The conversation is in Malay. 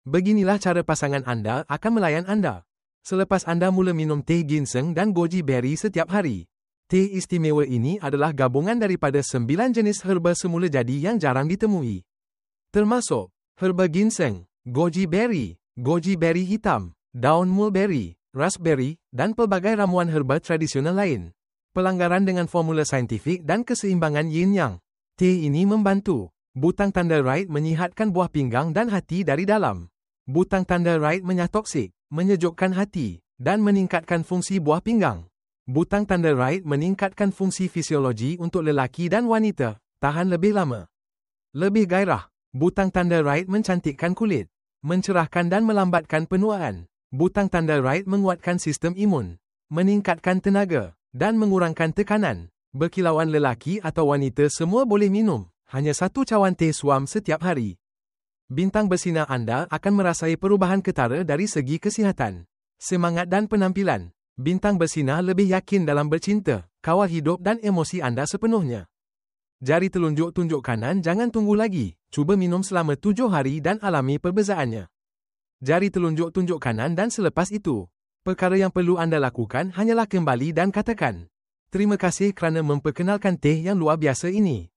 Beginilah cara pasangan anda akan melayan anda. Selepas anda mula minum teh ginseng dan goji berry setiap hari. Teh istimewa ini adalah gabungan daripada 9 jenis herba semula jadi yang jarang ditemui. Termasuk herba ginseng, goji berry hitam, daun mulberry, raspberry, dan pelbagai ramuan herba tradisional lain. Pelanggaran dengan formula saintifik dan keseimbangan yin-yang. Teh ini membantu butang tanda right menyihatkan buah pinggang dan hati dari dalam. Butang tanda right menyatoksik, menyejukkan hati, dan meningkatkan fungsi buah pinggang. Butang tanda right meningkatkan fungsi fisiologi untuk lelaki dan wanita, tahan lebih lama. Lebih gairah, butang tanda right mencantikkan kulit, mencerahkan dan melambatkan penuaan. Butang tanda right menguatkan sistem imun, meningkatkan tenaga, dan mengurangkan tekanan. Berkilauan lelaki atau wanita semua boleh minum, hanya 1 cawan teh suam setiap hari. Bintang bersinar anda akan merasai perubahan ketara dari segi kesihatan, semangat dan penampilan. Bintang bersinar lebih yakin dalam bercinta, kawal hidup dan emosi anda sepenuhnya. Jari telunjuk tunjuk kanan jangan tunggu lagi, cuba minum selama 7 hari dan alami perbezaannya. Jari telunjuk tunjuk kanan dan selepas itu, perkara yang perlu anda lakukan hanyalah kembali dan katakan, terima kasih kerana memperkenalkan teh yang luar biasa ini.